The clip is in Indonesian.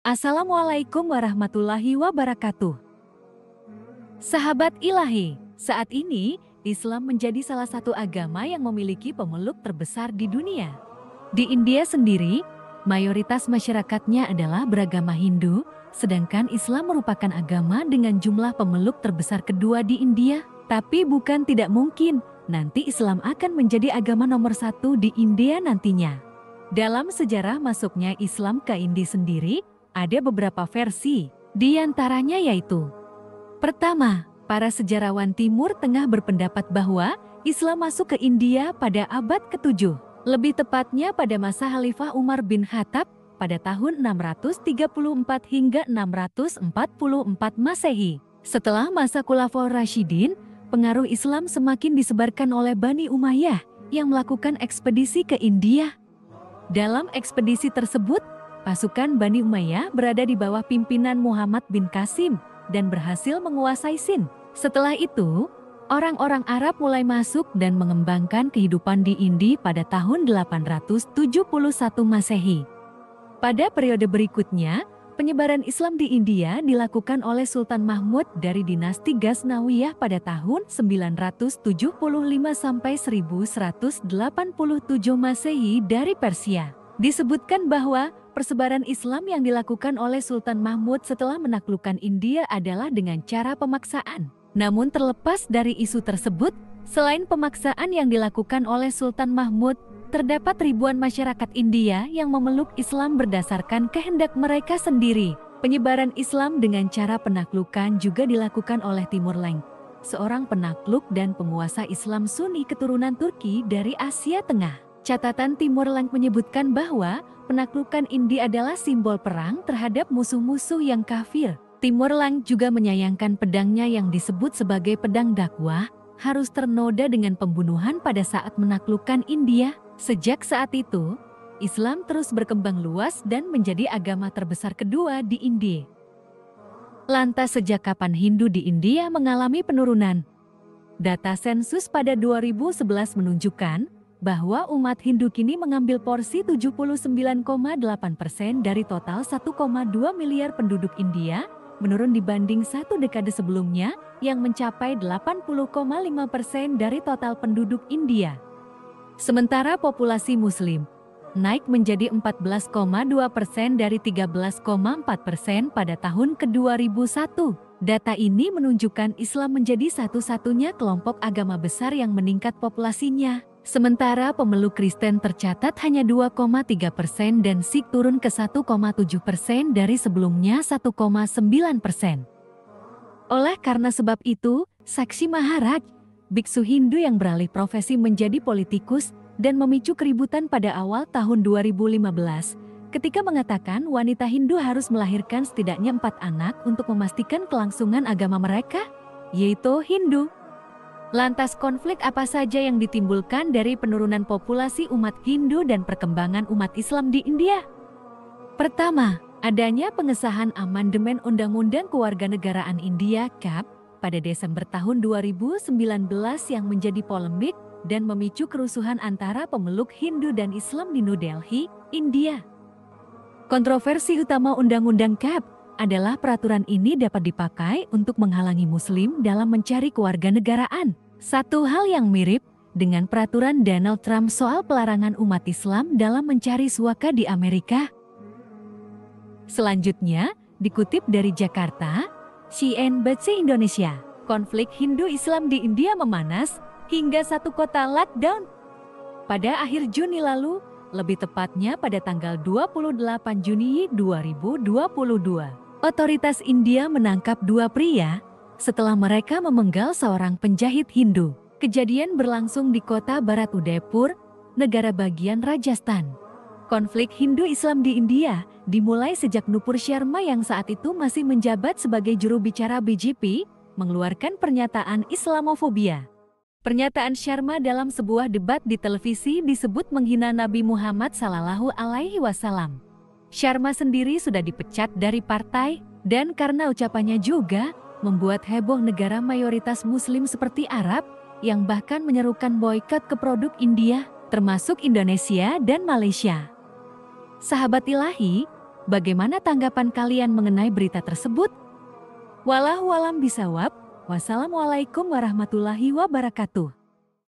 Assalamualaikum warahmatullahi wabarakatuh. Sahabat ilahi, saat ini Islam menjadi salah satu agama yang memiliki pemeluk terbesar di dunia. Di India sendiri, mayoritas masyarakatnya adalah beragama Hindu, sedangkan Islam merupakan agama dengan jumlah pemeluk terbesar kedua di India. Tapi bukan tidak mungkin, nanti Islam akan menjadi agama nomor satu di India nantinya. Dalam sejarah masuknya Islam ke India sendiri, ada beberapa versi, di antaranya yaitu: pertama, para sejarawan Timur Tengah berpendapat bahwa Islam masuk ke India pada abad ke-7, lebih tepatnya pada masa Khalifah Umar bin Khattab pada tahun 634 hingga 644 Masehi. Setelah masa Khulafaur Rasyidin, pengaruh Islam semakin disebarkan oleh Bani Umayyah yang melakukan ekspedisi ke India. Dalam ekspedisi tersebut, pasukan Bani Umayyah berada di bawah pimpinan Muhammad bin Qasim dan berhasil menguasai Sind. Setelah itu, orang-orang Arab mulai masuk dan mengembangkan kehidupan di India pada tahun 871 Masehi. Pada periode berikutnya, penyebaran Islam di India dilakukan oleh Sultan Mahmud dari dinasti Ghaznawiyah pada tahun 975 sampai 1187 Masehi dari Persia. Disebutkan bahwa persebaran Islam yang dilakukan oleh Sultan Mahmud setelah menaklukkan India adalah dengan cara pemaksaan. Namun terlepas dari isu tersebut, selain pemaksaan yang dilakukan oleh Sultan Mahmud, terdapat ribuan masyarakat India yang memeluk Islam berdasarkan kehendak mereka sendiri. Penyebaran Islam dengan cara penaklukan juga dilakukan oleh Timur Leng, seorang penakluk dan penguasa Islam Sunni keturunan Turki dari Asia Tengah. Catatan Timur Leng menyebutkan bahwa penaklukan India adalah simbol perang terhadap musuh-musuh yang kafir. Timur Leng juga menyayangkan pedangnya yang disebut sebagai pedang dakwah harus ternoda dengan pembunuhan pada saat menaklukkan India. Sejak saat itu, Islam terus berkembang luas dan menjadi agama terbesar kedua di India. Lantas sejak kapan Hindu di India mengalami penurunan? Data sensus pada 2011 menunjukkan bahwa umat Hindu kini mengambil porsi 79,8% dari total 1,2 miliar penduduk India, menurun dibanding satu dekade sebelumnya yang mencapai 80,5% dari total penduduk India. Sementara populasi Muslim naik menjadi 14,2% dari 13,4% pada tahun ke-2001. Data ini menunjukkan Islam menjadi satu-satunya kelompok agama besar yang meningkat populasinya. Sementara pemeluk Kristen tercatat hanya 2,3% dan Sikh turun ke 1,7% dari sebelumnya 1,9%. Oleh karena sebab itu, Sakshi Maharaj, biksu Hindu yang beralih profesi menjadi politikus dan memicu keributan pada awal tahun 2015, ketika mengatakan wanita Hindu harus melahirkan setidaknya 4 anak untuk memastikan kelangsungan agama mereka, yaitu Hindu. Lantas konflik apa saja yang ditimbulkan dari penurunan populasi umat Hindu dan perkembangan umat Islam di India? Pertama, adanya pengesahan amandemen Undang-Undang Kewarganegaraan India (CAP) pada Desember tahun 2019 yang menjadi polemik dan memicu kerusuhan antara pemeluk Hindu dan Islam di New Delhi, India. Kontroversi utama Undang-Undang CAP adalah peraturan ini dapat dipakai untuk menghalangi Muslim dalam mencari kewarganegaraan. Satu hal yang mirip dengan peraturan Donald Trump soal pelarangan umat Islam dalam mencari suaka di Amerika. Selanjutnya, dikutip dari Jakarta, CNBC Indonesia, konflik Hindu-Islam di India memanas hingga satu kota lockdown. Pada akhir Juni lalu, lebih tepatnya pada tanggal 28 Juni 2022, otoritas India menangkap 2 pria setelah mereka memenggal seorang penjahit Hindu. Kejadian berlangsung di kota Barat Udaipur, negara bagian Rajasthan. Konflik Hindu-Islam di India dimulai sejak Nupur Sharma yang saat itu masih menjabat sebagai juru bicara BJP, mengeluarkan pernyataan Islamofobia. Pernyataan Sharma dalam sebuah debat di televisi disebut menghina Nabi Muhammad SAW. Sharma sendiri sudah dipecat dari partai, dan karena ucapannya juga membuat heboh negara mayoritas Muslim seperti Arab, yang bahkan menyerukan boikot ke produk India, termasuk Indonesia dan Malaysia. Sahabat ilahi, Bagaimana tanggapan kalian mengenai berita tersebut? Wallahu a'lam bishawab. Wassalamualaikum warahmatullahi wabarakatuh.